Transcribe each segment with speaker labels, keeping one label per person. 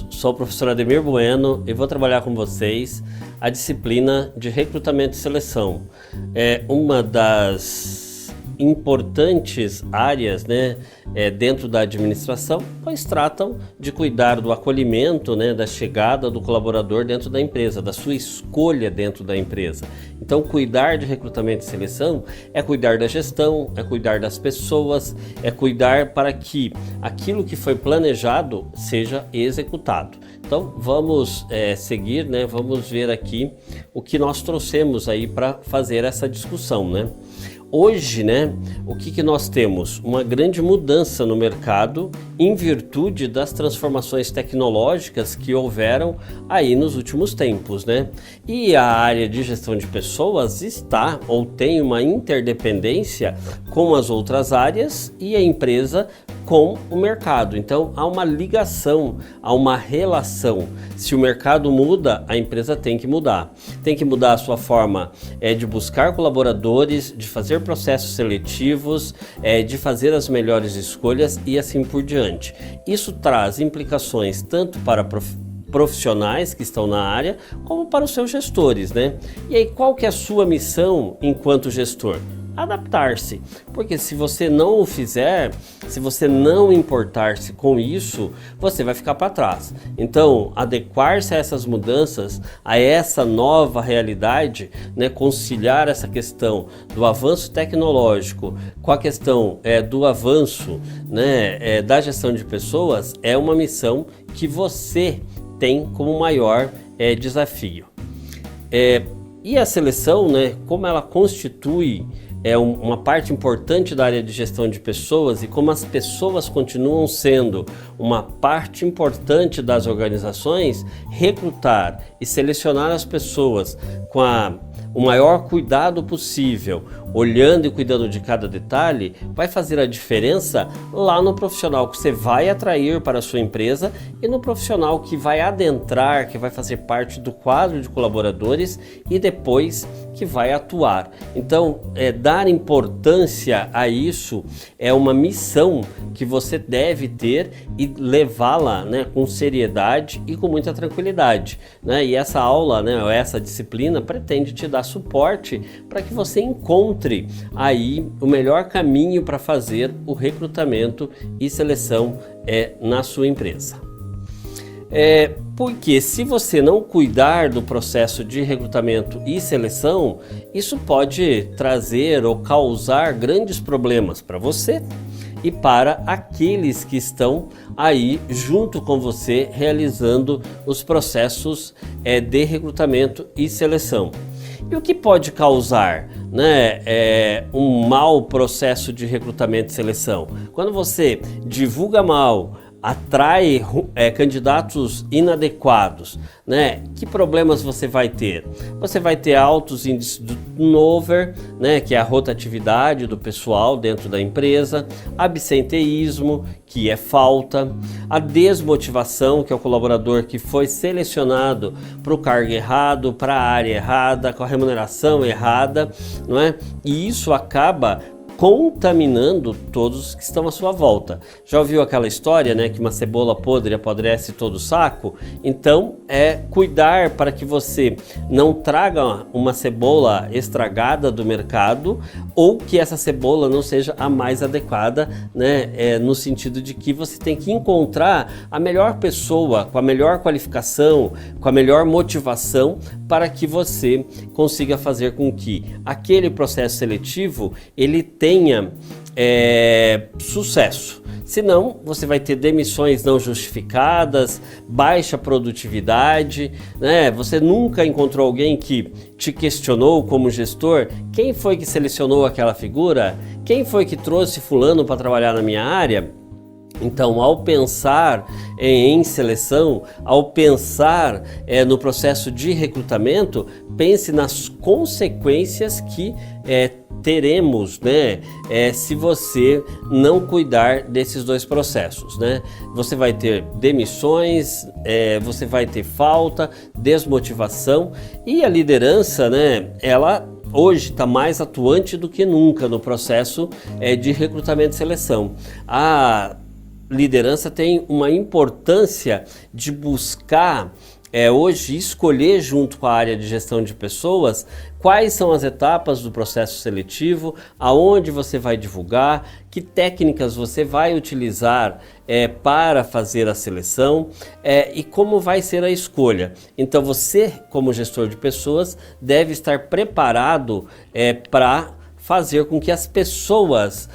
Speaker 1: Sou o professor Ademir Bueno e vou trabalhar com vocês a disciplina de recrutamento e seleção. É uma das importantes áreas, dentro da administração, pois tratam de cuidar do acolhimento, da chegada do colaborador dentro da empresa, da sua escolha dentro da empresa. Então, cuidar de recrutamento e seleção é cuidar da gestão, é cuidar das pessoas, é cuidar para que aquilo que foi planejado seja executado. Então, vamos seguir, vamos ver aqui o que nós trouxemos aí para fazer essa discussão, Hoje, o que nós temos? Uma grande mudança no mercado em virtude das transformações tecnológicas que houveram aí nos últimos tempos, E a área de gestão de pessoas está ou tem uma interdependência com as outras áreas e a empresa com o mercado. Então, há uma ligação, há uma relação. Se o mercado muda, a empresa tem que mudar. Tem que mudar a sua forma de buscar colaboradores, de fazer processos seletivos, de fazer as melhores escolhas e assim por diante. Isso traz implicações tanto para profissionais que estão na área, como para os seus gestores, E aí, qual que é a sua missão enquanto gestor? Adaptar-se, porque se você não o fizer, se você não importar-se com isso, você vai ficar para trás. Então, adequar-se a essas mudanças, a essa nova realidade, conciliar essa questão do avanço tecnológico com a questão do avanço da gestão de pessoas, é uma missão que você tem como maior desafio. E a seleção, como ela constitui uma parte importante da área de gestão de pessoas e como as pessoas continuam sendo uma parte importante das organizações, recrutar e selecionar as pessoas com o maior cuidado possível, olhando e cuidando de cada detalhe, vai fazer a diferença lá no profissional que você vai atrair para a sua empresa e no profissional que vai adentrar, que vai fazer parte do quadro de colaboradores e depois que vai atuar. Então, dar importância a isso é uma missão que você deve ter e levá-la com seriedade e com muita tranquilidade. E essa aula, essa disciplina pretende te dar suporte para que você encontre aí o melhor caminho para fazer o recrutamento e seleção na sua empresa. Porque se você não cuidar do processo de recrutamento e seleção, isso pode trazer ou causar grandes problemas para você e para aqueles que estão aí junto com você realizando os processos de recrutamento e seleção. E o que pode causar um mau processo de recrutamento e seleção? Quando você divulga mal, atrai candidatos inadequados, Que problemas você vai ter? Você vai ter altos índices de turnover, que é a rotatividade do pessoal dentro da empresa, absenteísmo, que é falta, a desmotivação, que é o colaborador que foi selecionado para o cargo errado, para a área errada, com a remuneração errada, E isso acaba contaminando todos que estão à sua volta. Já ouviu aquela história, que uma cebola podre apodrece todo o saco? Então, cuidar para que você não traga uma cebola estragada do mercado ou que essa cebola não seja a mais adequada, no sentido de que você tem que encontrar a melhor pessoa, com a melhor qualificação, com a melhor motivação para que você consiga fazer com que aquele processo seletivo ele tenha sucesso. Senão, você vai ter demissões não justificadas, baixa produtividade, Você nunca encontrou alguém que te questionou como gestor? Quem foi que selecionou aquela figura? Quem foi que trouxe fulano para trabalhar na minha área? Então, ao pensar em seleção, ao pensar no processo de recrutamento, pense nas consequências que teremos, se você não cuidar desses dois processos, Você vai ter demissões, você vai ter falta, desmotivação e a liderança, ela hoje está mais atuante do que nunca no processo de recrutamento e seleção. liderança tem uma importância de buscar hoje escolher junto com a área de gestão de pessoas quais são as etapas do processo seletivo, aonde você vai divulgar, que técnicas você vai utilizar para fazer a seleção e como vai ser a escolha. Então você, como gestor de pessoas, deve estar preparado para fazer com que as pessoas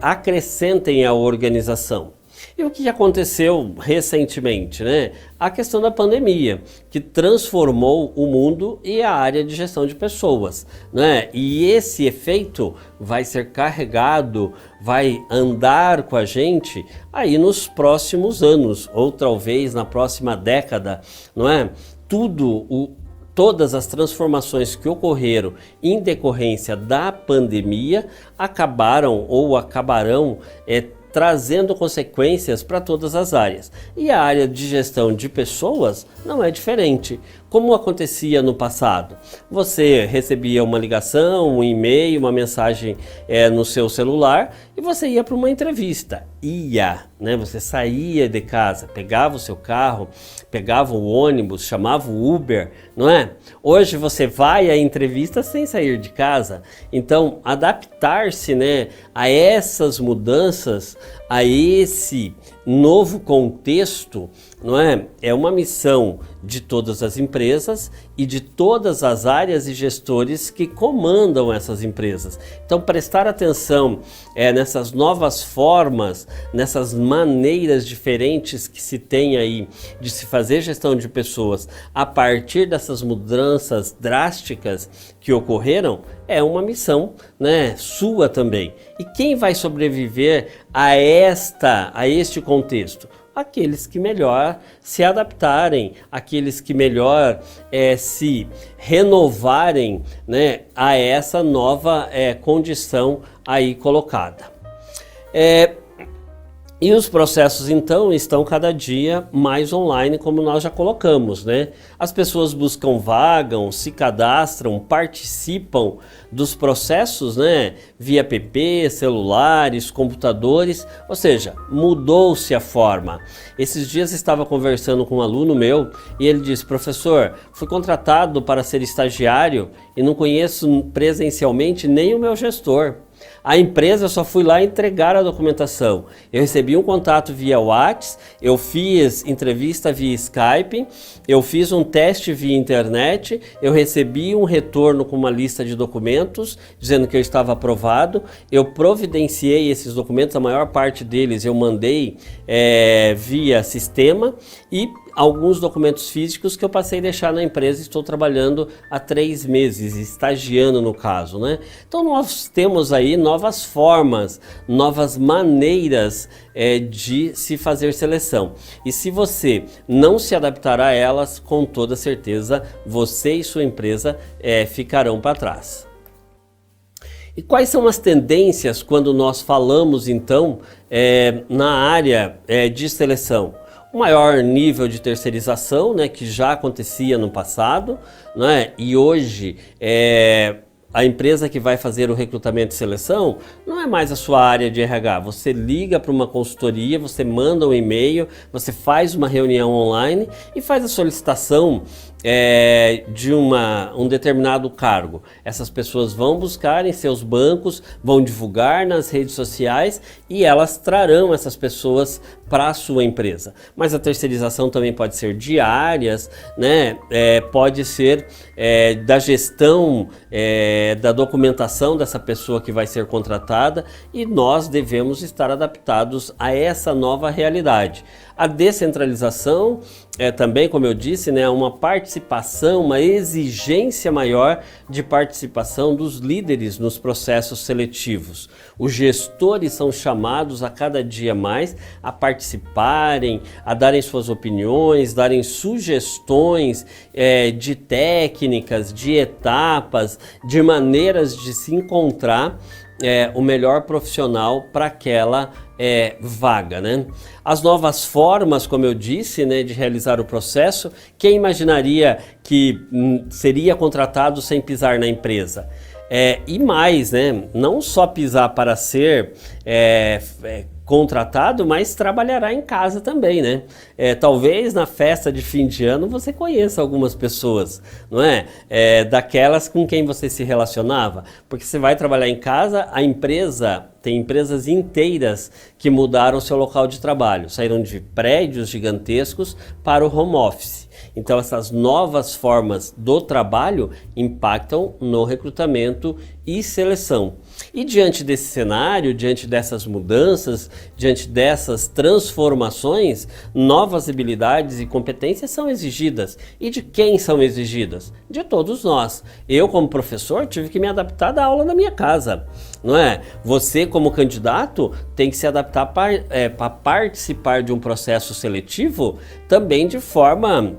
Speaker 1: acrescentem à organização. E o que aconteceu recentemente, né? A questão da pandemia, que transformou o mundo e a área de gestão de pessoas, né? E esse efeito vai ser carregado, vai andar com a gente aí nos próximos anos, ou talvez na próxima década, não é? Todas as transformações que ocorreram em decorrência da pandemia acabaram ou acabarão trazendo consequências para todas as áreas. E a área de gestão de pessoas não é diferente. Como acontecia no passado? Você recebia uma ligação, um e-mail, uma mensagem no seu celular e você ia para uma entrevista. Você saía de casa, pegava o seu carro, pegava o ônibus, chamava o Uber, não é? Hoje você vai à entrevista sem sair de casa. Então, adaptar-se, né, a essas mudanças, a esse novo contexto, não é? É uma missão de todas as empresas e de todas as áreas e gestores que comandam essas empresas. Então, prestar atenção nessas novas formas, nessas maneiras diferentes que se tem aí de se fazer gestão de pessoas a partir dessas mudanças drásticas que ocorreram, é uma missão, né, sua também. E quem vai sobreviver a este contexto? Aqueles que melhor se adaptarem, aqueles que melhor se renovarem, né, a essa nova condição aí colocada. E os processos, então, estão cada dia mais online, como nós já colocamos, né? As pessoas buscam vagas, se cadastram, participam dos processos, né? Via app, celulares, computadores, ou seja, mudou-se a forma. Esses dias estava conversando com um aluno meu e ele disse: professor, fui contratado para ser estagiário e não conheço presencialmente nem o meu gestor. A empresa, eu só fui lá entregar a documentação. Eu recebi um contato via WhatsApp, eu fiz entrevista via Skype, eu fiz um teste via internet, eu recebi um retorno com uma lista de documentos dizendo que eu estava aprovado, eu providenciei esses documentos, a maior parte deles eu mandei via sistema e alguns documentos físicos que eu passei a deixar na empresa. Estou trabalhando há 3 meses, estagiando no caso, né? Então nós temos aí novas formas, novas maneiras de se fazer seleção. E se você não se adaptar a elas, com toda certeza você e sua empresa ficarão para trás. E quais são as tendências quando nós falamos então na área de seleção? O maior nível de terceirização, né, que já acontecia no passado, né, e hoje a empresa que vai fazer o recrutamento e seleção não é mais a sua área de RH. Você liga para uma consultoria, você manda um e-mail, você faz uma reunião online e faz a solicitação de um determinado cargo. Essas pessoas vão buscar em seus bancos, vão divulgar nas redes sociais e elas trarão essas pessoas para a sua empresa. Mas a terceirização também pode ser de áreas, né? Pode ser da gestão da documentação dessa pessoa que vai ser contratada, e nós devemos estar adaptados a essa nova realidade. A descentralização também, como eu disse, né, uma participação, uma exigência maior de participação dos líderes nos processos seletivos. Os gestores são chamados a cada dia mais a participarem, a darem suas opiniões, darem sugestões de técnicas, de etapas, de maneiras de se encontrar o melhor profissional para aquela vaga, né? As novas formas, como eu disse, né, de realizar o processo. Quem imaginaria que seria contratado sem pisar na empresa? E mais, né, não só pisar para ser contratado, mas trabalhará em casa também, né? Talvez na festa de fim de ano você conheça algumas pessoas, não é? Daquelas com quem você se relacionava, porque você vai trabalhar em casa, a empresa, tem empresas inteiras que mudaram seu local de trabalho, saíram de prédios gigantescos para o home office. Então essas novas formas do trabalho impactam no recrutamento e seleção. E diante desse cenário, diante dessas mudanças, diante dessas transformações, novas habilidades e competências são exigidas. E de quem são exigidas? De todos nós. Eu, como professor, tive que me adaptar da aula na minha casa, não é? Você, como candidato, tem que se adaptar para participar de um processo seletivo também de forma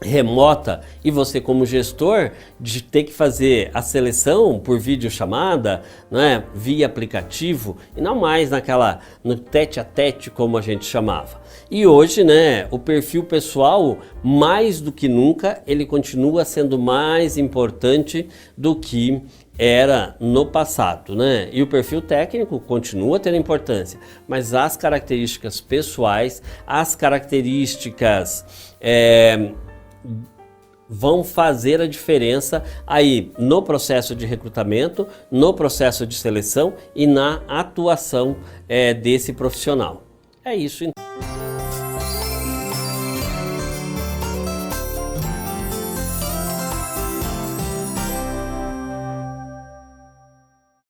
Speaker 1: remota, e você como gestor de ter que fazer a seleção por videochamada, né, via aplicativo e não mais no tete a tete como a gente chamava. E hoje, né, o perfil pessoal, mais do que nunca, ele continua sendo mais importante do que era no passado, né? E o perfil técnico continua tendo importância, mas as características pessoais, as características vão fazer a diferença aí no processo de recrutamento, no processo de seleção e na atuação desse profissional. É isso então.